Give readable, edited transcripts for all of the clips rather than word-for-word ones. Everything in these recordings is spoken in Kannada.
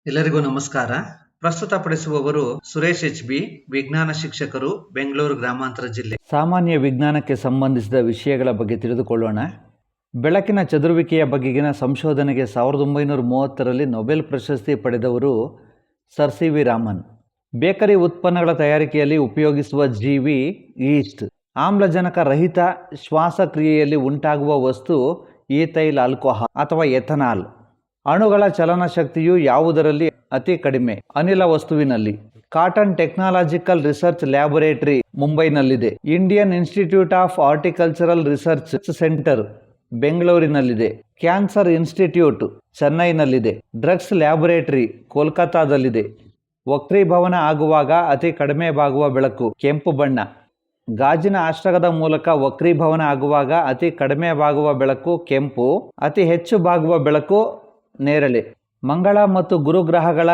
ಎಲ್ಲರಿಗೂ ನಮಸ್ಕಾರ. ಪ್ರಸ್ತುತಪಡಿಸುವವರು ಸುರೇಶ್ HB, ವಿಜ್ಞಾನ ಶಿಕ್ಷಕರು, ಬೆಂಗಳೂರು ಗ್ರಾಮಾಂತರ ಜಿಲ್ಲೆ. ಸಾಮಾನ್ಯ ವಿಜ್ಞಾನಕ್ಕೆ ಸಂಬಂಧಿಸಿದ ವಿಷಯಗಳ ಬಗ್ಗೆ ತಿಳಿದುಕೊಳ್ಳೋಣ. ಬೆಳಕಿನ ಚದುರುವಿಕೆಯ ಬಗೆಗಿನ ಸಂಶೋಧನೆಗೆ 1930ರಲ್ಲಿ ನೊಬೆಲ್ ಪ್ರಶಸ್ತಿ ಪಡೆದವರು ಸರ್ CV ರಾಮನ್. ಬೇಕರಿ ಉತ್ಪನ್ನಗಳ ತಯಾರಿಕೆಯಲ್ಲಿ ಉಪಯೋಗಿಸುವ ಜೀವಿ ಈಸ್ಟ್. ಆಮ್ಲಜನಕ ರಹಿತ ಶ್ವಾಸಕ್ರಿಯೆಯಲ್ಲಿ ಉಂಟಾಗುವ ವಸ್ತು ಈಥೈಲ್ ಆಲ್ಕೋಹಾಲ್ ಅಥವಾ ಎಥನಾಲ್. ಅಣುಗಳ ಚಲನಶಕ್ತಿಯು ಯಾವುದರಲ್ಲಿ ಅತಿ ಕಡಿಮೆ? ಅನಿಲ ವಸ್ತುವಿನಲ್ಲಿ. ಕಾಟನ್ ಟೆಕ್ನಾಲಜಿಕಲ್ ರಿಸರ್ಚ್ ಲ್ಯಾಬೊರೇಟರಿ ಮುಂಬೈನಲ್ಲಿದೆ. Indian institute of horticultural research centre ಬೆಂಗಳೂರಿನಲ್ಲಿದೆ. ಕ್ಯಾನ್ಸರ್ ಇನ್ಸ್ಟಿಟ್ಯೂಟ್ ಚೆನ್ನೈನಲ್ಲಿದೆ. ಡ್ರಗ್ಸ್ ಲ್ಯಾಬೊರೇಟರಿ ಕೋಲ್ಕತ್ತಾದಲ್ಲಿದೆ. ವಕ್ರೀಭವನ ಆಗುವಾಗ ಅತಿ ಕಡಿಮೆ ಬಾಗುವ ಬೆಳಕು ಕೆಂಪು ಬಣ್ಣ. ಗಾಜಿನ ಅಷ್ಟಕದ ಮೂಲಕ ವಕ್ರೀಭವನ ಆಗುವಾಗ ಅತಿ ಕಡಿಮೆ ಬಾಗುವ ಬೆಳಕು ಕೆಂಪು, ಅತಿ ಹೆಚ್ಚು ಬಾಗುವ ಬೆಳಕು ನೇರಳೆ. ಮಂಗಳ ಮತ್ತು ಗುರುಗ್ರಹಗಳ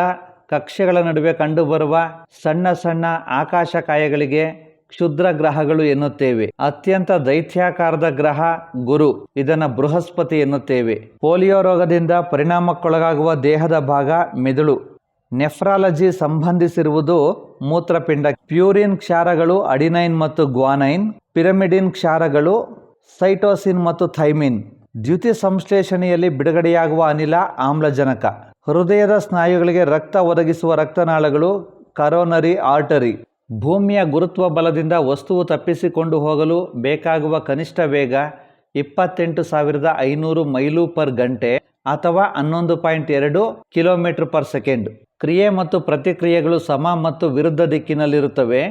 ಕಕ್ಷೆಗಳ ನಡುವೆ ಕಂಡುಬರುವ ಸಣ್ಣ ಸಣ್ಣ ಆಕಾಶಕಾಯಗಳಿಗೆ ಕ್ಷುದ್ರ ಗ್ರಹಗಳು ಎನ್ನುತ್ತೇವೆ. ಅತ್ಯಂತ ದೈತ್ಯಾಕಾರದ ಗ್ರಹ ಗುರು, ಇದನ್ನು ಬೃಹಸ್ಪತಿ ಎನ್ನುತ್ತೇವೆ. ಪೋಲಿಯೋ ರೋಗದಿಂದ ಪರಿಣಾಮಕ್ಕೊಳಗಾಗುವ ದೇಹದ ಭಾಗ ಮೆದುಳು. ನೆಫ್ರಾಲಜಿ ಸಂಬಂಧಿಸಿರುವುದು ಮೂತ್ರಪಿಂಡ. ಪ್ಯೂರಿನ್ ಕ್ಷಾರಗಳು ಅಡಿನೈನ್ ಮತ್ತು ಗ್ವಾನೈನ್. ಪಿರಮಿಡಿನ್ ಕ್ಷಾರಗಳು ಸೈಟೋಸಿನ್ ಮತ್ತು ಥೈಮಿನ್. ದ್ಯುತಿ ಸಂಶ್ಲೇಷಣೆಯಲ್ಲಿ ಬಿಡುಗಡೆಯಾಗುವ ಅನಿಲ ಆಮ್ಲಜನಕ. ಹೃದಯದ ಸ್ನಾಯುಗಳಿಗೆ ರಕ್ತ ಒದಗಿಸುವ ರಕ್ತನಾಳಗಳು ಕರೋನರಿ ಆರ್ಟರಿ. ಭೂಮಿಯ ಗುರುತ್ವ ಬಲದಿಂದ ವಸ್ತುವು ತಪ್ಪಿಸಿಕೊಂಡು ಹೋಗಲು ಬೇಕಾಗುವ ಕನಿಷ್ಠ ವೇಗ 28,500 ಮೈಲು ಪರ್ ಗಂಟೆ ಅಥವಾ 11.2 ಕಿಲೋಮೀಟರ್ ಪರ್ ಸೆಕೆಂಡ್. ಕ್ರಿಯೆ ಮತ್ತು ಪ್ರತಿಕ್ರಿಯೆಗಳು ಸಮ ಮತ್ತು ವಿರುದ್ಧ ದಿಕ್ಕಿನಲ್ಲಿರುತ್ತವೆ.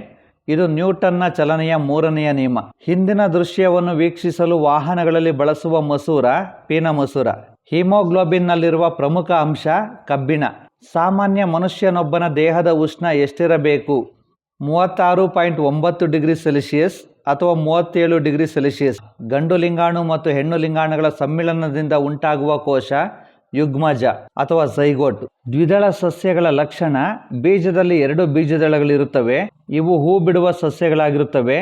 ಇದು ನ್ಯೂಟನ್ನ ಚಲನೆಯ 3ನೆಯ ನಿಯಮ. ಹಿಂದಿನ ದೃಶ್ಯವನ್ನು ವೀಕ್ಷಿಸಲು ವಾಹನಗಳಲ್ಲಿ ಬಳಸುವ ಮಸೂರ ಪೀನ ಮಸೂರ. ಹಿಮೋಗ್ಲೋಬಿನ್ನಲ್ಲಿರುವ ಪ್ರಮುಖ ಅಂಶ ಕಬ್ಬಿಣ. ಸಾಮಾನ್ಯ ಮನುಷ್ಯನೊಬ್ಬನ ದೇಹದ ಉಷ್ಣ ಎಷ್ಟಿರಬೇಕು? 36.9 ಡಿಗ್ರಿ ಸೆಲ್ಸಿಯಸ್ ಅಥವಾ 37 ಡಿಗ್ರಿ ಸೆಲ್ಸಿಯಸ್. ಗಂಡು ಲಿಂಗಾಣು ಮತ್ತು ಹೆಣ್ಣು ಲಿಂಗಾಣುಗಳ ಸಮ್ಮಿಳನದಿಂದ ಉಂಟಾಗುವ ಕೋಶ ಯುಗ್ಮಜ ಅಥವಾ ಝೈಗೋಟ್. ದ್ವಿದಳ ಸಸ್ಯಗಳ ಲಕ್ಷಣ: ಬೀಜದಲ್ಲಿ 2 ಬೀಜದಳಗಳಿರುತ್ತವೆ. ಇವು ಹೂ ಬಿಡುವ ಸಸ್ಯಗಳಾಗಿರುತ್ತವೆ.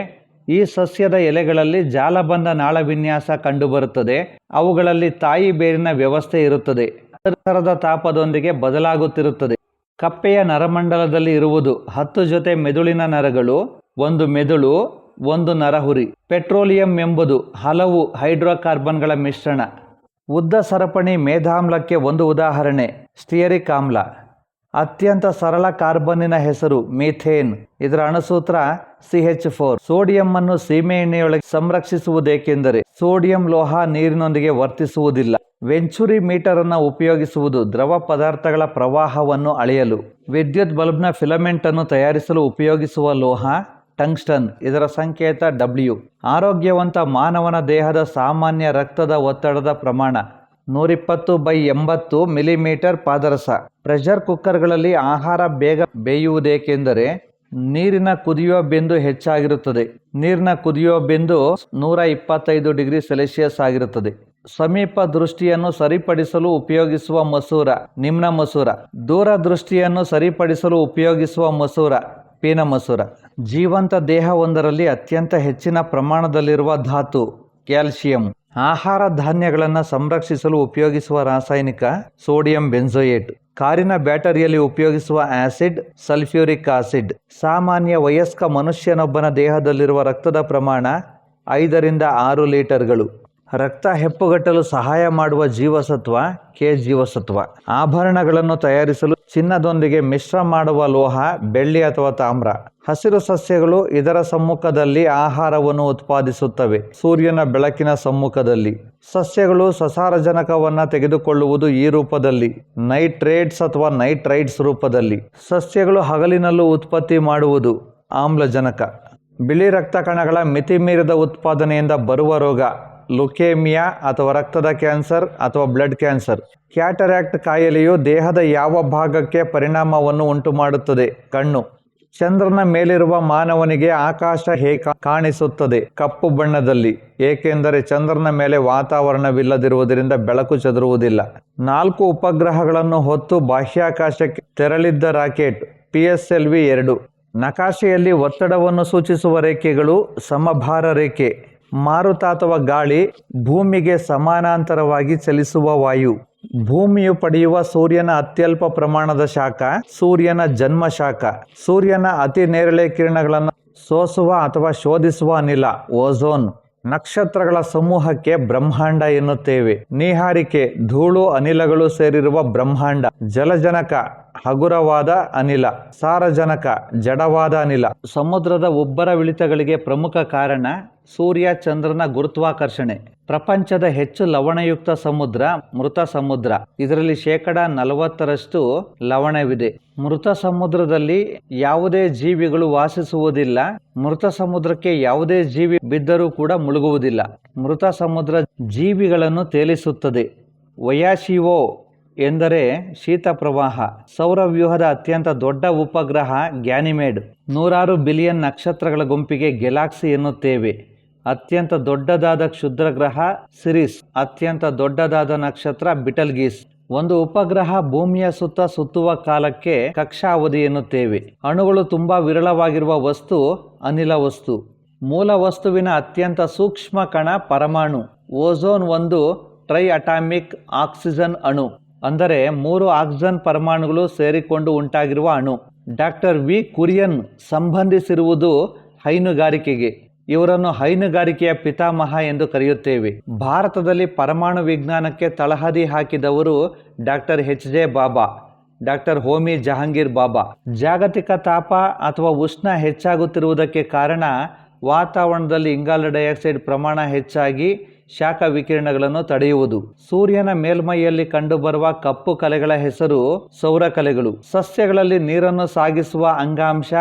ಈ ಸಸ್ಯದ ಎಲೆಗಳಲ್ಲಿ ಜಾಲಬಂಧ ನಾಳ ವಿನ್ಯಾಸ ಕಂಡುಬರುತ್ತದೆ. ಅವುಗಳಲ್ಲಿ ತಾಯಿ ಬೇರಿನ ವ್ಯವಸ್ಥೆ ಇರುತ್ತದೆ. ಪರಿಸರದ ತಾಪದೊಂದಿಗೆ ಬದಲಾಗುತ್ತಿರುತ್ತದೆ. ಕಪ್ಪೆಯ ನರಮಂಡಲದಲ್ಲಿ ಇರುವುದು 10 ಜೊತೆ ಮೆದುಳಿನ ನರಗಳು, 1 ಮೆದುಳು, 1 ನರಹುರಿ. ಪೆಟ್ರೋಲಿಯಂ ಎಂಬುದು ಹಲವು ಹೈಡ್ರೋಕಾರ್ಬನ್ಗಳ ಮಿಶ್ರಣ. ಉದ್ದ ಸರಪಣಿ ಮೇಧಾಮ್ಲಕ್ಕೆ ಒಂದು ಉದಾಹರಣೆ ಸ್ಟಿಯರಿಕ್ ಆಮ್ಲ. ಅತ್ಯಂತ ಸರಳ ಕಾರ್ಬನ್ನಿನ ಹೆಸರು ಮೀಥೇನ್. ಇದರ ಅಣುಸೂತ್ರ CH4. ಸೋಡಿಯಂ ಅನ್ನು ಸೀಮೆ ಎಣ್ಣೆಯೊಳಗೆ ಸಂರಕ್ಷಿಸುವುದೇಕೆಂದರೆ ಸೋಡಿಯಂ ಲೋಹ ನೀರಿನೊಂದಿಗೆ ವರ್ತಿಸುವುದಿಲ್ಲ. ವೆಂಚುರಿ ಮೀಟರ್ ಅನ್ನು ಉಪಯೋಗಿಸುವುದು ದ್ರವ ಪದಾರ್ಥಗಳ ಪ್ರವಾಹವನ್ನು ಅಳೆಯಲು. ವಿದ್ಯುತ್ ಬಲ್ಬ್ನ ಫಿಲಮೆಂಟ್ ಅನ್ನು ತಯಾರಿಸಲು ಉಪಯೋಗಿಸುವ ಲೋಹ ಟಂಗ್ಸ್ಟನ್. ಇದರ ಸಂಕೇತ W. ಆರೋಗ್ಯವಂತ ಮಾನವನ ದೇಹದ ಸಾಮಾನ್ಯ ರಕ್ತದ ಒತ್ತಡದ ಪ್ರಮಾಣ 120/80 ಮಿಲಿಮೀಟರ್ ಪಾದರಸ. ಪ್ರೆಷರ್ ಕುಕ್ಕರ್ಗಳಲ್ಲಿ ಆಹಾರ ಬೇಗ ಬೇಯುವುದೇಕೆಂದರೆ ನೀರಿನ ಕುದಿಯುವ ಬಿಂದು ಹೆಚ್ಚಾಗಿರುತ್ತದೆ. ನೀರಿನ ಕುದಿಯುವ ಬಿಂದು 125 ಡಿಗ್ರಿ ಸೆಲ್ಸಿಯಸ್ ಆಗಿರುತ್ತದೆ. ಸಮೀಪ ದೃಷ್ಟಿಯನ್ನು ಸರಿಪಡಿಸಲು ಉಪಯೋಗಿಸುವ ಮಸೂರ ನಿಮ್ನ ಮಸೂರ. ದೂರ ದೃಷ್ಟಿಯನ್ನು ಸರಿಪಡಿಸಲು ಉಪಯೋಗಿಸುವ ಮಸೂರ ಪೀನ ಮಸೂರ. ಜೀವಂತ ದೇಹವೊಂದರಲ್ಲಿ ಅತ್ಯಂತ ಹೆಚ್ಚಿನ ಪ್ರಮಾಣದಲ್ಲಿರುವ ಧಾತು ಕ್ಯಾಲ್ಸಿಯಂ. ಆಹಾರ ಧಾನ್ಯಗಳನ್ನು ಸಂರಕ್ಷಿಸಲು ಉಪಯೋಗಿಸುವ ರಾಸಾಯನಿಕ ಸೋಡಿಯಂ ಬೆಂಜೋಯೇಟ್. ಕಾರಿನ ಬ್ಯಾಟರಿಯಲ್ಲಿ ಉಪಯೋಗಿಸುವ ಆಸಿಡ್ ಸಲ್ಫ್ಯೂರಿಕ್ ಆಸಿಡ್. ಸಾಮಾನ್ಯ ವಯಸ್ಕ ಮನುಷ್ಯನೊಬ್ಬನ ದೇಹದಲ್ಲಿರುವ ರಕ್ತದ ಪ್ರಮಾಣ 5ರಿಂದ 6 ಲೀಟರ್ಗಳು. ರಕ್ತ ಹೆಪ್ಪುಗಟ್ಟಲು ಸಹಾಯ ಮಾಡುವ ಜೀವಸತ್ವ K ಜೀವಸತ್ವ. ಆಭರಣಗಳನ್ನು ತಯಾರಿಸಲು ಚಿನ್ನದೊಂದಿಗೆ ಮಿಶ್ರ ಮಾಡುವ ಲೋಹ ಬೆಳ್ಳಿ ಅಥವಾ ತಾಮ್ರ. ಹಸಿರು ಸಸ್ಯಗಳು ಇದರ ಸಮ್ಮುಖದಲ್ಲಿ ಆಹಾರವನ್ನು ಉತ್ಪಾದಿಸುತ್ತವೆ. ಸೂರ್ಯನ ಬೆಳಕಿನ ಸಮ್ಮುಖದಲ್ಲಿ ಸಸ್ಯಗಳು ಸಸಾರಜನಕವನ್ನು ತೆಗೆದುಕೊಳ್ಳುವುದು ಈ ರೂಪದಲ್ಲಿ ನೈಟ್ರೇಟ್ಸ್ ಅಥವಾ ನೈಟ್ರೈಟ್ಸ್ ರೂಪದಲ್ಲಿ. ಸಸ್ಯಗಳು ಹಗಲಿನಲ್ಲೂ ಉತ್ಪತ್ತಿ ಮಾಡುವುದು ಆಮ್ಲಜನಕ. ಬಿಳಿ ರಕ್ತ ಕಣಗಳ ಮಿತಿಮೀರಿದ ಉತ್ಪಾದನೆಯಿಂದ ಬರುವ ರೋಗ ಲುಕೇಮಿಯಾ ಅಥವಾ ರಕ್ತದ ಕ್ಯಾನ್ಸರ್ ಅಥವಾ ಬ್ಲಡ್ ಕ್ಯಾನ್ಸರ್. ಕ್ಯಾಟರಾಕ್ಟ್ ಕಾಯಿಲೆಯು ದೇಹದ ಯಾವ ಭಾಗಕ್ಕೆ ಪರಿಣಾಮವನ್ನು ಉಂಟು ಮಾಡುತ್ತದೆ? ಕಣ್ಣು. ಚಂದ್ರನ ಮೇಲಿರುವ ಮಾನವನಿಗೆ ಆಕಾಶ ಹೇಗೆ ಕಾಣಿಸುತ್ತದೆ? ಕಪ್ಪು ಬಣ್ಣದಲ್ಲಿ, ಏಕೆಂದರೆ ಚಂದ್ರನ ಮೇಲೆ ವಾತಾವರಣವಿಲ್ಲದಿರುವುದರಿಂದ ಬೆಳಕು ಚದುರುವುದಿಲ್ಲ. 4 ಉಪಗ್ರಹಗಳನ್ನು ಹೊತ್ತು ಬಾಹ್ಯಾಕಾಶಕ್ಕೆ ತೆರಳಿದ್ದ ರಾಕೆಟ್ PSLV-2. ನಕಾಶೆಯಲ್ಲಿ ಒತ್ತಡವನ್ನು ಸೂಚಿಸುವ ರೇಖೆಗಳು ಸಮಭಾರ ರೇಖೆ. ಮಾರುತ ಅಥವಾ ಗಾಳಿ ಭೂಮಿಗೆ ಸಮಾನಾಂತರವಾಗಿ ಚಲಿಸುವ ವಾಯು. ಭೂಮಿಯು ಪಡೆಯುವ ಸೂರ್ಯನ ಅತ್ಯಲ್ಪ ಪ್ರಮಾಣದ ಶಾಖ ಸೂರ್ಯನ ಜನ್ಮ ಶಾಖ. ಸೂರ್ಯನ ಅತಿ ನೇರಳೆ ಕಿರಣಗಳನ್ನು ಸೋಸುವ ಅಥವಾ ಶೋಧಿಸುವ ಅನಿಲ ಓಝೋನ್. ನಕ್ಷತ್ರಗಳ ಸಮೂಹಕ್ಕೆ ಬ್ರಹ್ಮಾಂಡ ಎನ್ನುತ್ತೇವೆ. ನೀಹಾರಿಕೆ ಧೂಳು ಅನಿಲಗಳು ಸೇರಿರುವ ಬ್ರಹ್ಮಾಂಡ. ಜಲಜನಕ ಹಗುರವಾದ ಅನಿಲ, ಸಾರಜನಕ ಜಡವಾದ ಅನಿಲ. ಸಮುದ್ರದ ಉಬ್ಬರವಿಳಿತಗಳಿಗೆ ಪ್ರಮುಖ ಕಾರಣ ಸೂರ್ಯ ಚಂದ್ರನ ಗುರುತ್ವಾಕರ್ಷಣೆ. ಪ್ರಪಂಚದ ಹೆಚ್ಚು ಲವಣಯುಕ್ತ ಸಮುದ್ರ ಮೃತ ಸಮುದ್ರ. ಇದರಲ್ಲಿ 40% ಲವಣವಿದೆ. ಮೃತ ಸಮುದ್ರದಲ್ಲಿ ಯಾವುದೇ ಜೀವಿಗಳು ವಾಸಿಸುವುದಿಲ್ಲ. ಮೃತ ಸಮುದ್ರಕ್ಕೆ ಯಾವುದೇ ಜೀವಿ ಬಿದ್ದರೂ ಕೂಡ ಮುಳುಗುವುದಿಲ್ಲ. ಮೃತ ಸಮುದ್ರ ಜೀವಿಗಳನ್ನು ತೇಲಿಸುತ್ತದೆ. ವಯಾಶಿವೋ ಎಂದರೆ ಶೀತ ಪ್ರವಾಹ. ಸೌರವ್ಯೂಹದ ಅತ್ಯಂತ ದೊಡ್ಡ ಉಪಗ್ರಹ ಗ್ಯಾನಿಮೇಡ್. 100 ಬಿಲಿಯನ್ ನಕ್ಷತ್ರಗಳ ಗುಂಪಿಗೆ ಗೆಲಾಕ್ಸಿ ಎನ್ನುತ್ತೇವೆ. ಅತ್ಯಂತ ದೊಡ್ಡದಾದ ಕ್ಷುದ್ರ ಗ್ರಹ ಸಿರಿಸ್. ಅತ್ಯಂತ ದೊಡ್ಡದಾದ ನಕ್ಷತ್ರ ಬಿಟಲ್ಗೀಸ್. ಒಂದು ಉಪಗ್ರಹ ಭೂಮಿಯ ಸುತ್ತ ಸುತ್ತುವ ಕಾಲಕ್ಕೆ ಕಕ್ಷಾ ಅವಧಿ ಎನ್ನುತ್ತೇವೆ. ಅಣುಗಳು ತುಂಬಾ ವಿರಳವಾಗಿರುವ ವಸ್ತು ಅನಿಲ ವಸ್ತು. ಮೂಲ ವಸ್ತುವಿನ ಅತ್ಯಂತ ಸೂಕ್ಷ್ಮ ಕಣ ಪರಮಾಣು. ಓಝೋನ್ ಒಂದು ಟ್ರೈ ಅಟಾಮಿಕ್ ಆಕ್ಸಿಜನ್ ಅಣು, ಅಂದರೆ 3 ಆಕ್ಸಿಜನ್ ಪರಮಾಣುಗಳು ಸೇರಿಕೊಂಡು ಉಂಟಾಗಿರುವ ಅಣು. ಡಾಕ್ಟರ್ ವಿ ಕುರಿಯನ್ ಸಂಬಂಧಿಸಿರುವುದು ಹೈನುಗಾರಿಕೆಗೆ. ಇವರನ್ನು ಹೈನುಗಾರಿಕೆಯ ಪಿತಾಮಹ ಎಂದು ಕರೆಯುತ್ತೇವೆ. ಭಾರತದಲ್ಲಿ ಪರಮಾಣು ವಿಜ್ಞಾನಕ್ಕೆ ತಳಹದಿ ಹಾಕಿದವರು doctor H J. Bhabha, doctor Homi Jehangir Bhabha. ಜಾಗತಿಕ ತಾಪ ಅಥವಾ ಉಷ್ಣ ಹೆಚ್ಚಾಗುತ್ತಿರುವುದಕ್ಕೆ ಕಾರಣ ವಾತಾವರಣದಲ್ಲಿ ಇಂಗಾಲದ ಡೈಆಕ್ಸೈಡ್ ಪ್ರಮಾಣ ಹೆಚ್ಚಾಗಿ ಶಾಖ ವಿಕಿರಣಗಳನ್ನು ತಡೆಯುವುದು. ಸೂರ್ಯನ ಮೇಲ್ಮೈಯಲ್ಲಿ ಕಂಡುಬರುವ ಕಪ್ಪು ಕಲೆಗಳ ಹೆಸರು ಸೌರಕಲೆಗಳು. ಸಸ್ಯಗಳಲ್ಲಿ ನೀರನ್ನು ಸಾಗಿಸುವ ಅಂಗಾಂಶ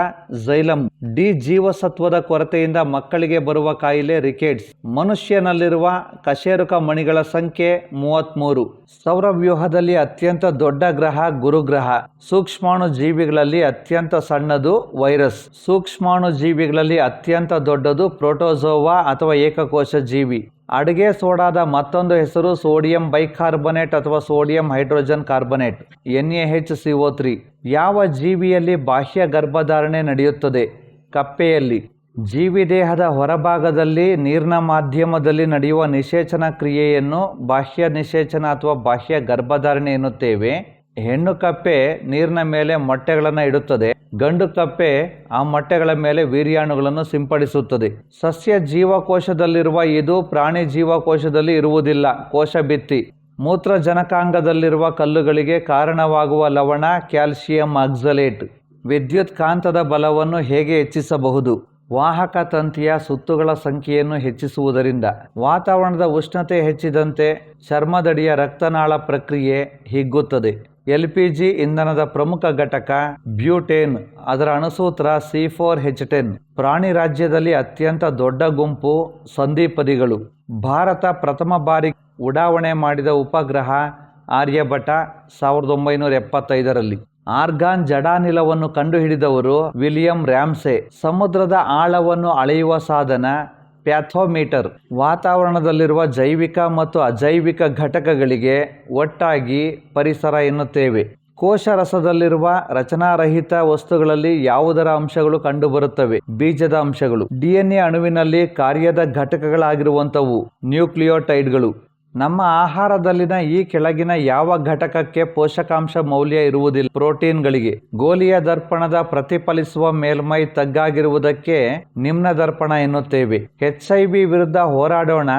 ಝೈಲಮ್. ಡಿ ಜೀವಸತ್ವದ ಕೊರತೆಯಿಂದ ಮಕ್ಕಳಿಗೆ ಬರುವ ಕಾಯಿಲೆ ರಿಕೆಟ್ಸ್. ಮನುಷ್ಯನಲ್ಲಿರುವ ಕಶೇರುಕ ಮಣಿಗಳ ಸಂಖ್ಯೆ 33. ಸೌರವ್ಯೂಹದಲ್ಲಿ ಅತ್ಯಂತ ದೊಡ್ಡ ಗ್ರಹ ಗುರುಗ್ರಹ. ಸೂಕ್ಷ್ಮಾಣು ಜೀವಿಗಳಲ್ಲಿ ಅತ್ಯಂತ ಸಣ್ಣದು ವೈರಸ್. ಸೂಕ್ಷ್ಮಾಣು ಜೀವಿಗಳಲ್ಲಿ ಅತ್ಯಂತ ದೊಡ್ಡದು ಪ್ರೋಟೋಜೋವಾ ಅಥವಾ ಏಕಕೋಶ ಜೀವಿ. ಅಡುಗೆ ಸೋಡಾದ ಮತ್ತೊಂದು ಹೆಸರು ಸೋಡಿಯಂ ಬೈಕಾರ್ಬನೇಟ್ ಅಥವಾ ಸೋಡಿಯಂ ಹೈಡ್ರೋಜನ್ ಕಾರ್ಬನೇಟ್ NaHCO3. ಯಾವ ಜೀವಿಯಲ್ಲಿ ಬಾಹ್ಯ ಗರ್ಭಧಾರಣೆ ನಡೆಯುತ್ತದೆ? ಕಪ್ಪೆಯಲ್ಲಿ. ಜೀವಿ ದೇಹದ ಹೊರಭಾಗದಲ್ಲಿ ನೀರಿನ ಮಾಧ್ಯಮದಲ್ಲಿ ನಡೆಯುವ ನಿಷೇಚನ ಕ್ರಿಯೆಯನ್ನು ಬಾಹ್ಯ ನಿಷೇಚನ ಅಥವಾ ಬಾಹ್ಯ ಗರ್ಭಧಾರಣೆ ಎನ್ನುತ್ತೇವೆ. ಹೆಣ್ಣು ಕಪ್ಪೆ ನೀರಿನ ಮೇಲೆ ಮೊಟ್ಟೆಗಳನ್ನು ಇಡುತ್ತದೆ. ಗಂಡು ಕಪ್ಪೆ ಆ ಮೊಟ್ಟೆಗಳ ಮೇಲೆ ವೀರ್ಯಾಣುಗಳನ್ನು ಸಿಂಪಡಿಸುತ್ತದೆ. ಸಸ್ಯ ಜೀವಕೋಶದಲ್ಲಿರುವ ಇದು ಪ್ರಾಣಿ ಜೀವಕೋಶದಲ್ಲಿ ಇರುವುದಿಲ್ಲ. ಕೋಶಭಿತ್ತಿ. ಮೂತ್ರಜನಕಾಂಗದಲ್ಲಿರುವ ಕಲ್ಲುಗಳಿಗೆ ಕಾರಣವಾಗುವ ಲವಣ ಕ್ಯಾಲ್ಸಿಯಂ ಆಕ್ಸಲೇಟ್. ವಿದ್ಯುತ್ ಕಾಂತದ ಬಲವನ್ನು ಹೇಗೆ ಹೆಚ್ಚಿಸಬಹುದು? ವಾಹಕ ತಂತಿಯ ಸುತ್ತುಗಳ ಸಂಖ್ಯೆಯನ್ನು ಹೆಚ್ಚಿಸುವುದರಿಂದ. ವಾತಾವರಣದ ಉಷ್ಣತೆ ಹೆಚ್ಚಿದಂತೆ ಚರ್ಮದಡಿಯ ರಕ್ತನಾಳ ಪ್ರಕ್ರಿಯೆ ಹಿಗ್ಗುತ್ತದೆ. LPG ಇಂಧನದ ಪ್ರಮುಖ ಘಟಕ ಬ್ಯೂಟೇನ್. ಅದರ ಅಣುಸೂತ್ರ C4H10. ಪ್ರಾಣಿ ರಾಜ್ಯದಲ್ಲಿ ಅತ್ಯಂತ ದೊಡ್ಡ ಗುಂಪು ಸಂಧಿಪದಿಗಳು. ಭಾರತ ಪ್ರಥಮ ಬಾರಿ ಉಡಾವಣೆ ಮಾಡಿದ ಉಪಗ್ರಹ ಆರ್ಯಭಟ 1975ರಲ್ಲಿ. ಆರ್ಗಾನ್ ಜಡಾನಿಲವನ್ನು ಕಂಡುಹಿಡಿದವರು ವಿಲಿಯಂ ರ್ಯಾಮ್ಸೆ. ಸಮುದ್ರದ ಆಳವನ್ನು ಅಳೆಯುವ ಸಾಧನ ಪ್ಯಾಥೋಮೀಟರ್. ವಾತಾವರಣದಲ್ಲಿರುವ ಜೈವಿಕ ಮತ್ತು ಅಜೈವಿಕ ಘಟಕಗಳಿಗೆ ಒಟ್ಟಾಗಿ ಪರಿಸರ ಎನ್ನುತ್ತೇವೆ. ಕೋಶರಸದಲ್ಲಿರುವ ರಚನಾರಹಿತ ವಸ್ತುಗಳಲ್ಲಿ ಯಾವುದರ ಅಂಶಗಳು ಕಂಡುಬರುತ್ತವೆ? ಬೀಜದ ಅಂಶಗಳು. DNA ಅಣುವಿನಲ್ಲಿ ಕಾರ್ಯದ ಘಟಕಗಳಾಗಿರುವಂಥವು ನ್ಯೂಕ್ಲಿಯೋಟೈಡ್ಗಳು. ನಮ್ಮ ಆಹಾರದಲ್ಲಿನ ಈ ಕೆಳಗಿನ ಯಾವ ಘಟಕಕ್ಕೆ ಪೋಷಕಾಂಶ ಮೌಲ್ಯ ಇರುವುದಿಲ್ಲ? ಪ್ರೋಟೀನ್ಗಳಿಗೆ. ಗೋಲಿಯ ದರ್ಪಣದ ಪ್ರತಿಫಲಿಸುವ ಮೇಲ್ಮೈ ತಗ್ಗಾಗಿರುವುದಕ್ಕೆ ನಿಮ್ನ ದರ್ಪಣ ಎನ್ನುತ್ತೇವೆ. HIV ವಿರುದ್ಧ ಹೋರಾಡೋಣ,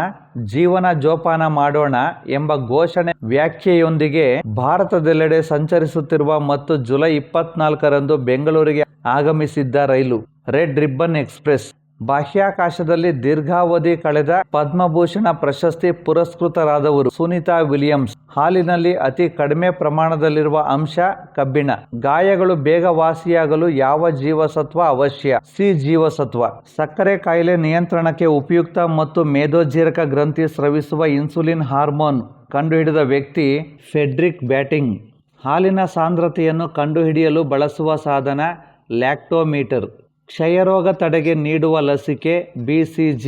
ಜೀವನ ಜೋಪಾನ ಮಾಡೋಣ ಎಂಬ ಘೋಷಣೆ ವ್ಯಾಖ್ಯೆಯೊಂದಿಗೆ ಭಾರತದೆಲ್ಲೆಡೆ ಸಂಚರಿಸುತ್ತಿರುವ ಮತ್ತು ಜುಲೈ 24ರಂದು ಬೆಂಗಳೂರಿಗೆ ಆಗಮಿಸಿದ್ದ ರೈಲು ರೆಡ್ ರಿಬ್ಬನ್ ಎಕ್ಸ್ಪ್ರೆಸ್. ಬಾಹ್ಯಾಕಾಶದಲ್ಲಿ ದೀರ್ಘಾವಧಿ ಕಳೆದ ಪದ್ಮಭೂಷಣ ಪ್ರಶಸ್ತಿ ಪುರಸ್ಕೃತರಾದವರು ಸುನೀತಾ ವಿಲಿಯಮ್ಸ್. ಹಾಲಿನಲ್ಲಿ ಅತಿ ಕಡಿಮೆ ಪ್ರಮಾಣದಲ್ಲಿರುವ ಅಂಶ ಕಬ್ಬಿಣ. ಗಾಯಗಳು ಬೇಗ ವಾಸಿಯಾಗಲು ಯಾವ ಜೀವಸತ್ವ ಅವಶ್ಯ? C ಜೀವಸತ್ವ. ಸಕ್ಕರೆ ಕಾಯಿಲೆ ನಿಯಂತ್ರಣಕ್ಕೆ ಉಪಯುಕ್ತ ಮತ್ತು ಮೇದೋಜೀರಕ ಗ್ರಂಥಿ ಸ್ರವಿಸುವ ಇನ್ಸುಲಿನ್ ಹಾರ್ಮೋನ್ ಕಂಡುಹಿಡಿದ ವ್ಯಕ್ತಿ ಫೆಡ್ರಿಕ್ ಬ್ಯಾಟಿಂಗ್. ಹಾಲಿನ ಸಾಂದ್ರತೆಯನ್ನು ಕಂಡುಹಿಡಿಯಲು ಬಳಸುವ ಸಾಧನ ಲ್ಯಾಕ್ಟೋಮೀಟರ್. ಕ್ಷಯರೋಗ ತಡೆಗೆ ನೀಡುವ ಲಸಿಕೆ BCG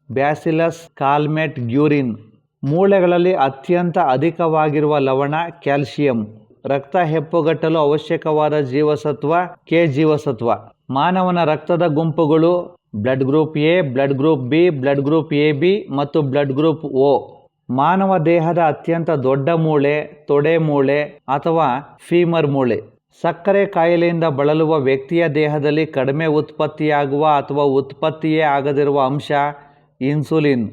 ಬ್ಯಾಸಿಲಸ್ ಕಾಲ್ಮೆಟ್ ಗ್ಯೂರಿನ್. ಮೂಳೆಗಳಲ್ಲಿ ಅತ್ಯಂತ ಅಧಿಕವಾಗಿರುವ ಲವಣ ಕ್ಯಾಲ್ಸಿಯಂ. ರಕ್ತ ಹೆಪ್ಪುಗಟ್ಟಲು ಅವಶ್ಯಕವಾದ ಜೀವಸತ್ವ K ಜೀವಸತ್ವ. ಮಾನವನ ರಕ್ತದ ಗುಂಪುಗಳು blood group A, blood group B, blood group AB ಮತ್ತು ಬ್ಲಡ್ ಗ್ರೂಪ್ O. ಮಾನವ ದೇಹದ ಅತ್ಯಂತ ದೊಡ್ಡ ಮೂಳೆ ತೊಡೆ ಮೂಳೆ ಅಥವಾ ಫೀಮರ್ ಮೂಳೆ. ಸಕ್ಕರೆ ಕಾಯಿಲೆಯಿಂದ ಬಳಲುವ ವ್ಯಕ್ತಿಯ ದೇಹದಲ್ಲಿ ಕಡಿಮೆ ಉತ್ಪತ್ತಿಯಾಗುವ ಅಥವಾ ಉತ್ಪತ್ತಿಯೇ ಆಗದಿರುವ ಅಂಶ ಇನ್ಸುಲಿನ್.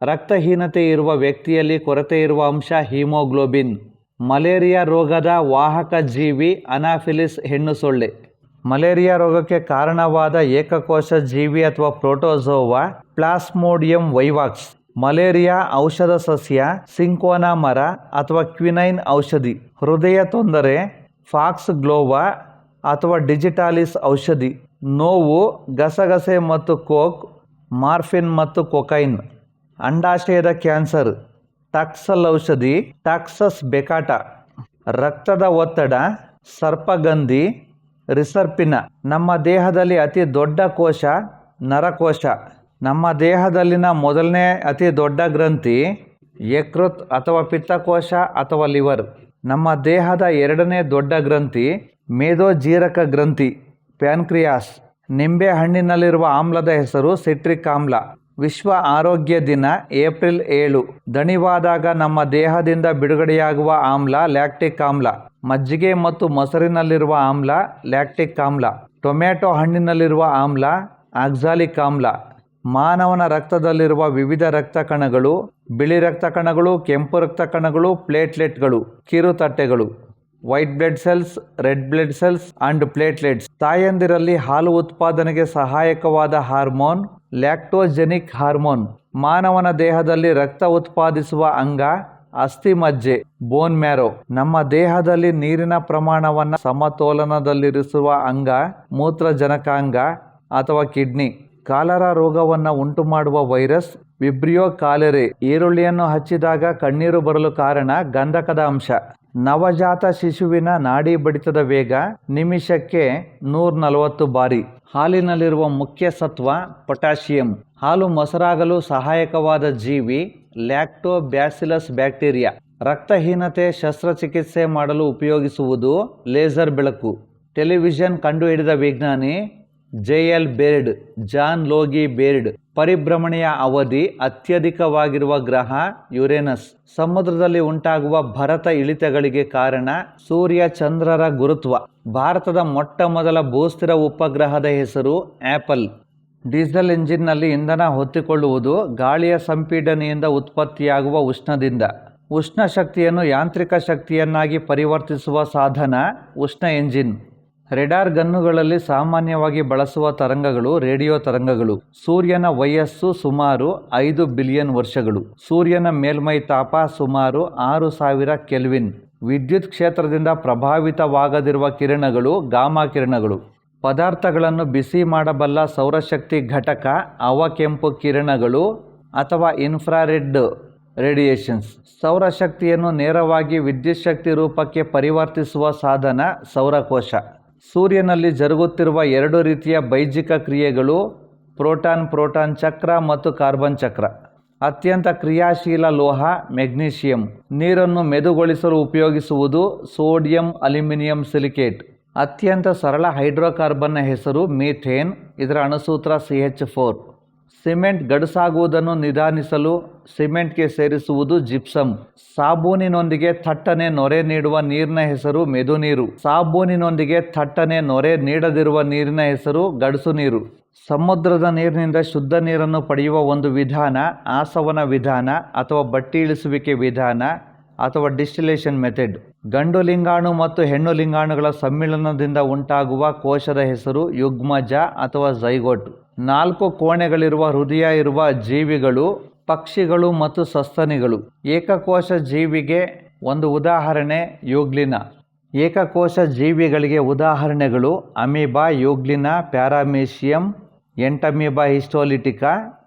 ರಕ್ತಹೀನತೆ ಇರುವ ವ್ಯಕ್ತಿಯಲ್ಲಿ ಕೊರತೆ ಇರುವ ಅಂಶ ಹಿಮೋಗ್ಲೋಬಿನ್. ಮಲೇರಿಯಾ ರೋಗದ ವಾಹಕ ಜೀವಿ ಅನಾಫಿಲಿಸ್ ಹೆಣ್ಣು ಸೊಳ್ಳೆ. ಮಲೇರಿಯಾ ರೋಗಕ್ಕೆ ಕಾರಣವಾದ ಏಕಕೋಶ ಜೀವಿ ಅಥವಾ ಪ್ರೋಟೋಜೋವಾ ಪ್ಲಾಸ್ಮೋಡಿಯಂ ವೈವಾಕ್ಸ್. ಮಲೇರಿಯಾ ಔಷಧ ಸಸ್ಯ ಸಿಂಕೋನಾ ಮರ ಅಥವಾ ಕ್ವಿನೈನ್ ಔಷಧಿ. ಹೃದಯ ತೊಂದರೆ ಫಾಕ್ಸ್ ಗ್ಲೋವಾ ಅಥವಾ ಡಿಜಿಟಾಲಿಸ್ ಔಷಧಿ. ನೋವು ಗಸಗಸೆ ಮತ್ತು ಕೋಕ್, ಮಾರ್ಫಿನ್ ಮತ್ತು ಕೊಕೈನ್. ಅಂಡಾಶಯದ ಕ್ಯಾನ್ಸರ್ ಟಕ್ಸಲ್ ಔಷಧಿ ಟಾಕ್ಸಸ್ ಬೆಕಾಟ. ರಕ್ತದ ಒತ್ತಡ ಸರ್ಪಗಂಧಿ ರಿಸರ್ಪಿನ. ನಮ್ಮ ದೇಹದಲ್ಲಿ ಅತಿ ದೊಡ್ಡ ಕೋಶ ನರಕೋಶ. ನಮ್ಮ ದೇಹದಲ್ಲಿನ ಮೊದಲನೇ ಅತಿ ದೊಡ್ಡ ಗ್ರಂಥಿ ಯಕೃತ್ ಅಥವಾ ಪಿತ್ತಕೋಶ ಅಥವಾ ಲಿವರ್. ನಮ್ಮ ದೇಹದ ಎರಡನೇ ದೊಡ್ಡ ಗ್ರಂಥಿ ಮೇದೋಜೀರಕ ಗ್ರಂಥಿ ಪ್ಯಾನ್ಕ್ರಿಯಾಸ್. ನಿಂಬೆ ಹಣ್ಣಿನಲ್ಲಿರುವ ಆಮ್ಲದ ಹೆಸರು ಸಿಟ್ರಿಕ್ ಆಮ್ಲ. ವಿಶ್ವ ಆರೋಗ್ಯ ದಿನ ಏಪ್ರಿಲ್ 7. ದಣಿವಾದಾಗ ನಮ್ಮ ದೇಹದಿಂದ ಬಿಡುಗಡೆಯಾಗುವ ಆಮ್ಲ ಲ್ಯಾಕ್ಟಿಕ್ ಆಮ್ಲ. ಮಜ್ಜಿಗೆ ಮತ್ತು ಮೊಸರಿನಲ್ಲಿರುವ ಆಮ್ಲ ಲ್ಯಾಕ್ಟಿಕ್ ಆಮ್ಲ. ಟೊಮ್ಯಾಟೊ ಹಣ್ಣಿನಲ್ಲಿರುವ ಆಮ್ಲ ಆಕ್ಸಾಲಿಕ್ ಆಮ್ಲ. ಮಾನವನ ರಕ್ತದಲ್ಲಿರುವ ವಿವಿಧ ರಕ್ತ ಕಣಗಳು ಬಿಳಿ ರಕ್ತ ಕಣಗಳು, ಕೆಂಪು ರಕ್ತ ಕಣಗಳು, ಪ್ಲೇಟ್ಲೆಟ್ಗಳು, ಕಿರುತಟ್ಟೆಗಳು. White blood cells, red blood cells and platelets. ತಾಯಂದಿರಲ್ಲಿ ಹಾಲು ಉತ್ಪಾದನೆಗೆ ಸಹಾಯಕವಾದ ಹಾರ್ಮೋನ್ ಲ್ಯಾಕ್ಟೋಜೆನಿಕ್ ಹಾರ್ಮೋನ್. ಮಾನವನ ದೇಹದಲ್ಲಿ ರಕ್ತ ಉತ್ಪಾದಿಸುವ ಅಂಗ ಅಸ್ಥಿಮಜ್ಜೆ ಬೋನ್ ಮ್ಯಾರೋ. ನಮ್ಮ ದೇಹದಲ್ಲಿ ನೀರಿನ ಪ್ರಮಾಣವನ್ನು ಸಮತೋಲನದಲ್ಲಿರಿಸುವ ಅಂಗ ಮೂತ್ರಜನಕಾಂಗ ಅಥವಾ ಕಿಡ್ನಿ. ಕಾಲರಾ ರೋಗವನ್ನು ಉಂಟು ಮಾಡುವ ವೈರಸ್ ವಿಬ್ರಿಯೋ ಕಾಲೆರೆ. ಈರುಳ್ಳಿಯನ್ನು ಹಚ್ಚಿದಾಗ ಕಣ್ಣೀರು ಬರಲು ಕಾರಣ ಗಂಧಕದ ಅಂಶ. ನವಜಾತ ಶಿಶುವಿನ ನಾಡಿ ಬಡಿತದ ವೇಗ ನಿಮಿಷಕ್ಕೆ 140 ಬಾರಿ. ಹಾಲಿನಲ್ಲಿರುವ ಮುಖ್ಯ ಸತ್ವ ಪೊಟ್ಯಾಷಿಯಂ. ಹಾಲು ಮೊಸರಾಗಲು ಸಹಾಯಕವಾದ ಜೀವಿ ಲ್ಯಾಕ್ಟೋಬ್ಯಾಸಿಲಸ್ ಬ್ಯಾಕ್ಟೀರಿಯಾ. ರಕ್ತಹೀನತೆ ಶಸ್ತ್ರಚಿಕಿತ್ಸೆ ಮಾಡಲು ಉಪಯೋಗಿಸುವುದು ಲೇಸರ್ ಬೆಳಕು. ಟೆಲಿವಿಷನ್ ಕಂಡುಹಿಡಿದ ವಿಜ್ಞಾನಿ J L. Baird, John Logie Baird. ಪರಿಭ್ರಮಣೆಯ ಅವಧಿ ಅತ್ಯಧಿಕವಾಗಿರುವ ಗ್ರಹ ಯುರೇನಸ್. ಸಮುದ್ರದಲ್ಲಿ ಉಂಟಾಗುವ ಭರತ ಇಳಿತಗಳಿಗೆ ಕಾರಣ ಸೂರ್ಯ ಚಂದ್ರರ ಗುರುತ್ವ. ಭಾರತದ ಮೊಟ್ಟ ಮೊದಲ ಭೂಸ್ಥಿರ ಉಪಗ್ರಹದ ಹೆಸರು ಆಪಲ್. ಡೀಸೆಲ್ ಇಂಜಿನ್ನಲ್ಲಿ ಇಂಧನ ಹೊತ್ತಿಕೊಳ್ಳುವುದು ಗಾಳಿಯ ಸಂಪೀಡನೆಯಿಂದ ಉತ್ಪತ್ತಿಯಾಗುವ ಉಷ್ಣದಿಂದ. ಉಷ್ಣ ಶಕ್ತಿಯನ್ನು ಯಾಂತ್ರಿಕ ಶಕ್ತಿಯನ್ನಾಗಿ ಪರಿವರ್ತಿಸುವ ಸಾಧನ ಉಷ್ಣ ಎಂಜಿನ್. ರೆಡಾರ್ ಗನ್ನುಗಳಲ್ಲಿ ಸಾಮಾನ್ಯವಾಗಿ ಬಳಸುವ ತರಂಗಗಳು ರೇಡಿಯೋ ತರಂಗಗಳು. ಸೂರ್ಯನ ವಯಸ್ಸು ಸುಮಾರು 5 ಬಿಲಿಯನ್ ವರ್ಷಗಳು. ಸೂರ್ಯನ ಮೇಲ್ಮೈ ತಾಪ ಸುಮಾರು 6000 ಕೆಲ್ವಿನ್. ವಿದ್ಯುತ್ ಕ್ಷೇತ್ರದಿಂದ ಪ್ರಭಾವಿತವಾಗದಿರುವ ಕಿರಣಗಳು ಗಾಮಾ ಕಿರಣಗಳು. ಪದಾರ್ಥಗಳನ್ನು ಬಿಸಿ ಮಾಡಬಲ್ಲ ಸೌರಶಕ್ತಿ ಘಟಕ ಅವಕೆಂಪು ಕಿರಣಗಳು ಅಥವಾ ಇನ್ಫ್ರಾರೆಡ್ ರೇಡಿಯೇಷನ್ಸ್. ಸೌರಶಕ್ತಿಯನ್ನು ನೇರವಾಗಿ ವಿದ್ಯುತ್ ಶಕ್ತಿ ರೂಪಕ್ಕೆ ಪರಿವರ್ತಿಸುವ ಸಾಧನ ಸೌರಕೋಶ. ಸೂರ್ಯನಲ್ಲಿ ಜರುಗುತ್ತಿರುವ 2 ರೀತಿಯ ಬೈಜಿಕ ಕ್ರಿಯೆಗಳು ಪ್ರೋಟಾನ್ ಚಕ್ರ ಮತ್ತು ಕಾರ್ಬನ್ ಚಕ್ರ. ಅತ್ಯಂತ ಕ್ರಿಯಾಶೀಲ ಲೋಹ ಮೆಗ್ನೀಷಿಯಂ. ನೀರನ್ನು ಮೆದುಗೊಳಿಸಲು ಉಪಯೋಗಿಸುವುದು ಸೋಡಿಯಂ ಅಲ್ಯೂಮಿನಿಯಂ ಸಿಲಿಕೇಟ್. ಅತ್ಯಂತ ಸರಳ ಹೈಡ್ರೋಕಾರ್ಬನ್ನ ಹೆಸರು ಮೀಥೇನ್. ಇದರ ಅಣುಸೂತ್ರ CH4. ಸಿಮೆಂಟ್ ಗಡುಸಾಗುವುದನ್ನು ನಿಧಾನಿಸಲು ಸಿಮೆಂಟ್ಗೆ ಸೇರಿಸುವುದು ಜಿಪ್ಸಮ್. ಸಾಬೂನಿನೊಂದಿಗೆ ಥಟ್ಟನೆ ನೊರೆ ನೀಡುವ ನೀರಿನ ಹೆಸರು ಮೆದುನೀರು. ಸಾಬೂನಿನೊಂದಿಗೆ ಥಟ್ಟನೆ ನೊರೆ ನೀಡದಿರುವ ನೀರಿನ ಹೆಸರು ಗಡುಸು ನೀರು. ಸಮುದ್ರದ ನೀರಿನಿಂದ ಶುದ್ಧ ನೀರನ್ನು ಪಡೆಯುವ ಒಂದು ವಿಧಾನ ಆಸವನ ವಿಧಾನ ಅಥವಾ ಬಟ್ಟಿ ಇಳಿಸುವಿಕೆ ವಿಧಾನ ಅಥವಾ ಡಿಸ್ಟಿಲೇಷನ್ ಮೆಥಡ್. ಗಂಡು ಲಿಂಗಾಣು ಮತ್ತು ಹೆಣ್ಣು ಲಿಂಗಾಣುಗಳ ಸಮ್ಮಿಳನದಿಂದ ಉಂಟಾಗುವ ಕೋಶದ ಹೆಸರು ಯುಗ್ಮಜ ಅಥವಾ ಝೈಗೋಟ್. 4 ಕೋಣೆಗಳಿರುವ ಹೃದಯ ಇರುವ ಜೀವಿಗಳು ಪಕ್ಷಿಗಳು ಮತ್ತು ಸಸ್ತನಿಗಳು. ಏಕಕೋಶ ಜೀವಿಗೆ ಒಂದು ಉದಾಹರಣೆ ಯೂಗ್ಲಿನ. ಏಕಕೋಶ ಜೀವಿಗಳಿಗೆ ಉದಾಹರಣೆಗಳು ಅಮೀಬಾ, ಯೂಗ್ಲಿನ, ಪ್ಯಾರಾಮೀಷಿಯಂ, ಎಂಟಮೀಬಾ ಹಿಸ್ಟೋಲಿಟಿಕಾ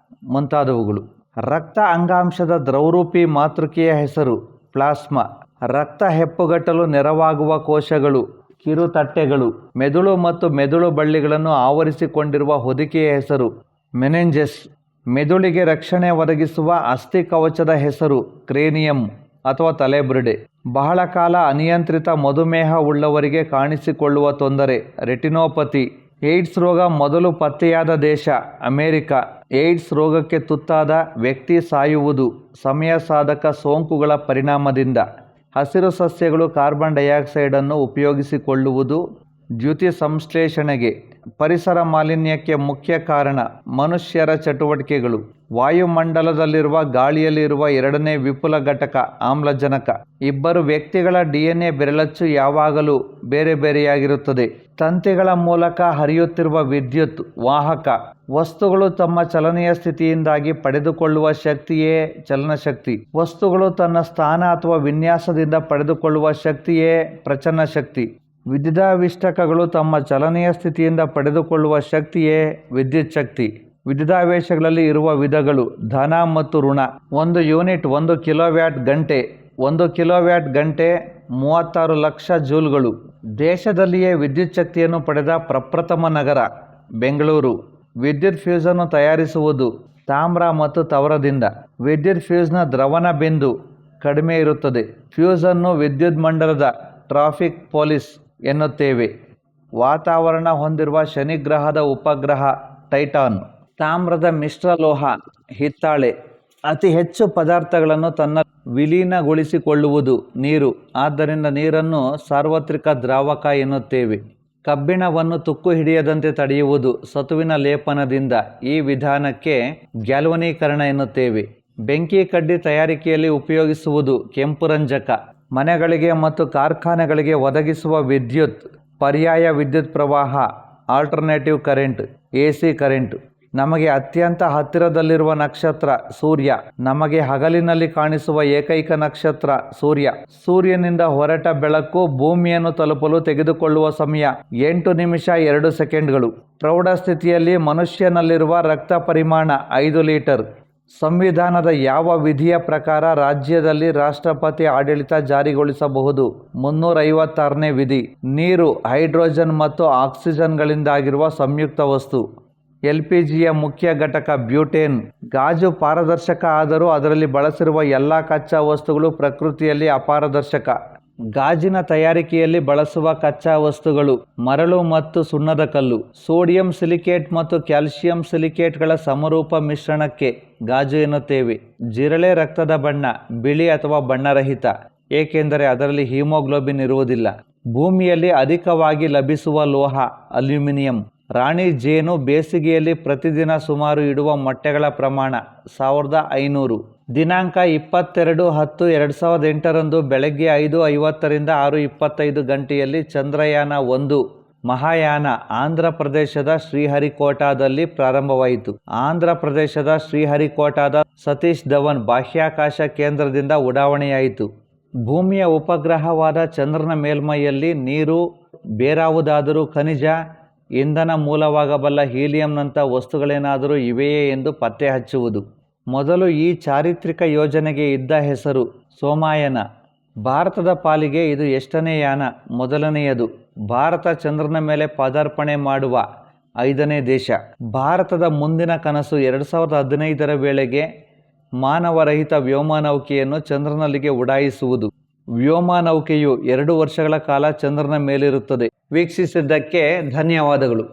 ಮುಂತಾದವುಗಳು. ರಕ್ತ ಅಂಗಾಂಶದ ದ್ರವರೂಪಿ ಮಾತೃಕೆಯ ಹೆಸರು ಪ್ಲಾಸ್ಮಾ. ರಕ್ತ ಹೆಪ್ಪುಗಟ್ಟಲು ನೆರವಾಗುವ ಕೋಶಗಳು ಕಿರುತಟ್ಟೆಗಳು. ಮೆದುಳು ಮತ್ತು ಮೆದುಳು ಬಳ್ಳಿಗಳನ್ನು ಆವರಿಸಿಕೊಂಡಿರುವ ಹೊದಿಕೆಯ ಹೆಸರು ಮೆನೆಂಜಸ್. ಮೆದುಳಿಗೆ ರಕ್ಷಣೆ ಒದಗಿಸುವ ಅಸ್ಥಿ ಕವಚದ ಹೆಸರು ಕ್ರೇನಿಯಂ ಅಥವಾ ತಲೆಬುರುಡೆ. ಬಹಳ ಕಾಲ ಅನಿಯಂತ್ರಿತ ಮಧುಮೇಹ ಉಳ್ಳವರಿಗೆ ಕಾಣಿಸಿಕೊಳ್ಳುವ ತೊಂದರೆ ರೆಟಿನೋಪತಿ. ಏಡ್ಸ್ ರೋಗ ಮೊದಲು ಪತ್ತೆಯಾದ ದೇಶ ಅಮೆರಿಕ. ಏಡ್ಸ್ ರೋಗಕ್ಕೆ ತುತ್ತಾದ ವ್ಯಕ್ತಿ ಸಾಯುವುದು ಸಮಯ ಸಾಧಕ ಸೋಂಕುಗಳ ಪರಿಣಾಮದಿಂದ. ಹಸಿರು ಸಸ್ಯಗಳು ಕಾರ್ಬನ್ ಡೈಆಕ್ಸೈಡನ್ನು ಉಪಯೋಗಿಸಿಕೊಳ್ಳುವುದು ದ್ಯುತಿ ಸಂಶ್ಲೇಷಣೆಗೆ. ಪರಿಸರ ಮಾಲಿನ್ಯಕ್ಕೆ ಮುಖ್ಯ ಕಾರಣ ಮನುಷ್ಯರ ಚಟುವಟಿಕೆಗಳು. ವಾಯುಮಂಡಲದಲ್ಲಿರುವ ಗಾಳಿಯಲ್ಲಿರುವ ಎರಡನೇ ವಿಪುಲ ಘಟಕ ಆಮ್ಲಜನಕ. ಇಬ್ಬರು ವ್ಯಕ್ತಿಗಳ DNA ಬೆರಳಚ್ಚು ಯಾವಾಗಲೂ ಬೇರೆ ಬೇರೆಯಾಗಿರುತ್ತದೆ. ತಂತಿಗಳ ಮೂಲಕ ಹರಿಯುತ್ತಿರುವ ವಿದ್ಯುತ್ ವಾಹಕ. ವಸ್ತುಗಳು ತಮ್ಮ ಚಲನೆಯ ಸ್ಥಿತಿಯಿಂದಾಗಿ ಪಡೆದುಕೊಳ್ಳುವ ಶಕ್ತಿಯೇ ಚಲನಶಕ್ತಿ. ವಸ್ತುಗಳು ತನ್ನ ಸ್ಥಾನ ಅಥವಾ ವಿನ್ಯಾಸದಿಂದ ಪಡೆದುಕೊಳ್ಳುವ ಶಕ್ತಿಯೇ ಪ್ರಚನ್ನ ಶಕ್ತಿ. ವಿದ್ಯುದಾವೇಶಕಗಳು ತಮ್ಮ ಚಲನೆಯ ಸ್ಥಿತಿಯಿಂದ ಪಡೆದುಕೊಳ್ಳುವ ಶಕ್ತಿಯೇ ವಿದ್ಯುತ್ ಶಕ್ತಿ. ವಿದ್ಯುದಾವೇಶಗಳಲ್ಲಿ ಇರುವ ವಿಧಗಳು ಧನ ಮತ್ತು ಋಣ. 1 ಯೂನಿಟ್ 1 ಕಿಲೋವ್ಯಾಟ್ ಗಂಟೆ. 1 ಕಿಲೋವ್ಯಾಟ್ ಗಂಟೆ 36 ಲಕ್ಷ ಜೂಲ್ಗಳು. ದೇಶದಲ್ಲಿಯೇ ವಿದ್ಯುತ್ ಶಕ್ತಿಯನ್ನು ಪಡೆದ ಪ್ರಪ್ರಥಮ ನಗರ ಬೆಂಗಳೂರು. ವಿದ್ಯುತ್ ಫ್ಯೂಸನ್ನು ತಯಾರಿಸುವುದು ತಾಮ್ರ ಮತ್ತು ತವರದಿಂದ. ವಿದ್ಯುತ್ ಫ್ಯೂಸ್ನ ದ್ರವಣ ಬಿಂದು ಕಡಿಮೆ ಇರುತ್ತದೆ. ಫ್ಯೂಸನ್ನು ವಿದ್ಯುತ್ ಮಂಡಲದ ಟ್ರಾಫಿಕ್ ಪೊಲೀಸ್ ಎನ್ನುತ್ತೇವೆ. ವಾತಾವರಣ ಹೊಂದಿರುವ ಶನಿ ಗ್ರಹದ ಉಪಗ್ರಹ ಟೈಟಾನ್. ತಾಮ್ರದ ಮಿಶ್ರಲೋಹ ಹಿತ್ತಾಳೆ. ಅತಿ ಹೆಚ್ಚು ಪದಾರ್ಥಗಳನ್ನು ತನ್ನ ವಿಲೀನಗೊಳಿಸಿಕೊಳ್ಳುವುದು ನೀರು. ಆದ್ದರಿಂದ ನೀರನ್ನು ಸಾರ್ವತ್ರಿಕ ದ್ರಾವಕ ಎನ್ನುತ್ತೇವೆ. ಕಬ್ಬಿಣವನ್ನು ತುಕ್ಕು ಹಿಡಿಯದಂತೆ ತಡೆಯುವುದು ಸತುವಿನ ಲೇಪನದಿಂದ. ಈ ವಿಧಾನಕ್ಕೆ ಗ್ಯಾಲ್ವನೀಕರಣ ಎನ್ನುತ್ತೇವೆ. ಬೆಂಕಿ ಕಡ್ಡಿ ತಯಾರಿಕೆಯಲ್ಲಿ ಉಪಯೋಗಿಸುವುದು ಕೆಂಪು ರಂಜಕ. ಮನೆಗಳಿಗೆ ಮತ್ತು ಕಾರ್ಖಾನೆಗಳಿಗೆ ಒದಗಿಸುವ ವಿದ್ಯುತ್ ಪರ್ಯಾಯ ವಿದ್ಯುತ್ ಪ್ರವಾಹ ಆಲ್ಟರ್ನೇಟಿವ್ ಕರೆಂಟ್ AC ಕರೆಂಟ್. ನಮಗೆ ಅತ್ಯಂತ ಹತ್ತಿರದಲ್ಲಿರುವ ನಕ್ಷತ್ರ ಸೂರ್ಯ. ನಮಗೆ ಹಗಲಿನಲ್ಲಿ ಕಾಣಿಸುವ ಏಕೈಕ ನಕ್ಷತ್ರ ಸೂರ್ಯ. ಸೂರ್ಯನಿಂದ ಹೊರಟ ಬೆಳಕು ಭೂಮಿಯನ್ನು ತಲುಪಲು ತೆಗೆದುಕೊಳ್ಳುವ ಸಮಯ 8 ನಿಮಿಷ 2 ಸೆಕೆಂಡ್ಗಳು. ಪ್ರೌಢಸ್ಥಿತಿಯಲ್ಲಿ ಮನುಷ್ಯನಲ್ಲಿರುವ ರಕ್ತ ಪರಿಮಾಣ 5 ಲೀಟರ್. ಸಂವಿಧಾನದ ಯಾವ ವಿಧಿಯ ಪ್ರಕಾರ ರಾಜ್ಯದಲ್ಲಿ ರಾಷ್ಟ್ರಪತಿ ಆಡಳಿತ ಜಾರಿಗೊಳಿಸಬಹುದು? 356ನೇ ವಿಧಿ. ನೀರು, ಹೈಡ್ರೋಜನ್ ಮತ್ತು ಆಕ್ಸಿಜನ್ಗಳಿಂದಾಗಿರುವ ಸಂಯುಕ್ತ ವಸ್ತು. LPGಯ ಮುಖ್ಯ ಘಟಕ ಬ್ಯೂಟೇನ್. ಗಾಜು ಪಾರದರ್ಶಕ ಆದರೂ ಅದರಲ್ಲಿ ಬಳಸಿರುವ ಎಲ್ಲ ಕಚ್ಚಾ ವಸ್ತುಗಳು ಪ್ರಕೃತಿಯಲ್ಲಿ ಅಪಾರದರ್ಶಕ. ಗಾಜಿನ ತಯಾರಿಕೆಯಲ್ಲಿ ಬಳಸುವ ಕಚ್ಚಾ ವಸ್ತುಗಳು ಮರಳು ಮತ್ತು ಸುಣ್ಣದ ಕಲ್ಲು. ಸೋಡಿಯಂ ಸಿಲಿಕೇಟ್ ಮತ್ತು ಕ್ಯಾಲ್ಸಿಯಂ ಸಿಲಿಕೇಟ್ಗಳ ಸಮರೂಪ ಮಿಶ್ರಣಕ್ಕೆ ಗಾಜು ಎನ್ನುತ್ತೇವೆ. ಜಿರಳೆ ರಕ್ತದ ಬಣ್ಣ ಬಿಳಿ ಅಥವಾ ಬಣ್ಣರಹಿತ, ಏಕೆಂದರೆ ಅದರಲ್ಲಿ ಹಿಮೋಗ್ಲೋಬಿನ್ ಇರುವುದಿಲ್ಲ. ಭೂಮಿಯಲ್ಲಿ ಅಧಿಕವಾಗಿ ಲಭಿಸುವ ಲೋಹ ಅಲ್ಯೂಮಿನಿಯಂ. ರಾಣಿ ಜೇನು ಬೇಸಿಗೆಯಲ್ಲಿ ಪ್ರತಿದಿನ ಸುಮಾರು ಇಡುವ ಮೊಟ್ಟೆಗಳ ಪ್ರಮಾಣ 1500. ದಿನಾಂಕ 22/10/2008 ಬೆಳಗ್ಗೆ 5:50ರಿಂದ 6:25 ಗಂಟೆಯಲ್ಲಿ ಚಂದ್ರಯಾನ 1 ಮಹಾಯಾನ ಆಂಧ್ರ ಪ್ರದೇಶದ ಶ್ರೀಹರಿಕೋಟಾದಲ್ಲಿ ಪ್ರಾರಂಭವಾಯಿತು. ಆಂಧ್ರ ಪ್ರದೇಶದ ಶ್ರೀಹರಿಕೋಟಾದ ಸತೀಶ್ ಧವನ್ ಬಾಹ್ಯಾಕಾಶ ಕೇಂದ್ರದಿಂದ ಉಡಾವಣೆಯಾಯಿತು. ಭೂಮಿಯ ಉಪಗ್ರಹವಾದ ಚಂದ್ರನ ಮೇಲ್ಮೈಯಲ್ಲಿ ನೀರು, ಬೇರಾವುದಾದರೂ ಖನಿಜ, ಇಂಧನ ಮೂಲವಾಗಬಲ್ಲ ಹೀಲಿಯಂನಂಥ ವಸ್ತುಗಳೇನಾದರೂ ಇವೆಯೇ ಎಂದು ಪತ್ತೆ ಹಚ್ಚುವುದು. ಮೊದಲು ಈ ಚಾರಿತ್ರಿಕ ಯೋಜನೆಗೆ ಇದ್ದ ಹೆಸರು ಸೋಮಾಯನ. ಭಾರತದ ಪಾಲಿಗೆ ಇದು ಎಷ್ಟನೇ ಯಾನ? ಮೊದಲನೆಯದು. ಭಾರತ ಚಂದ್ರನ ಮೇಲೆ ಪಾದಾರ್ಪಣೆ ಮಾಡುವ 5ನೇ ದೇಶ. ಭಾರತದ ಮುಂದಿನ ಕನಸು 2015ರ ವೇಳೆಗೆ ಮಾನವರಹಿತ ವ್ಯೋಮನೌಕೆಯನ್ನು ಚಂದ್ರನಲ್ಲಿಗೆ ಉಡಾಯಿಸುವುದು. ವ್ಯೋಮನೌಕೆಯು 2 ವರ್ಷಗಳ ಕಾಲ ಚಂದ್ರನ ಮೇಲಿರುತ್ತದೆ. ವೀಕ್ಷಿಸಿದ್ದಕ್ಕೆ ಧನ್ಯವಾದಗಳು.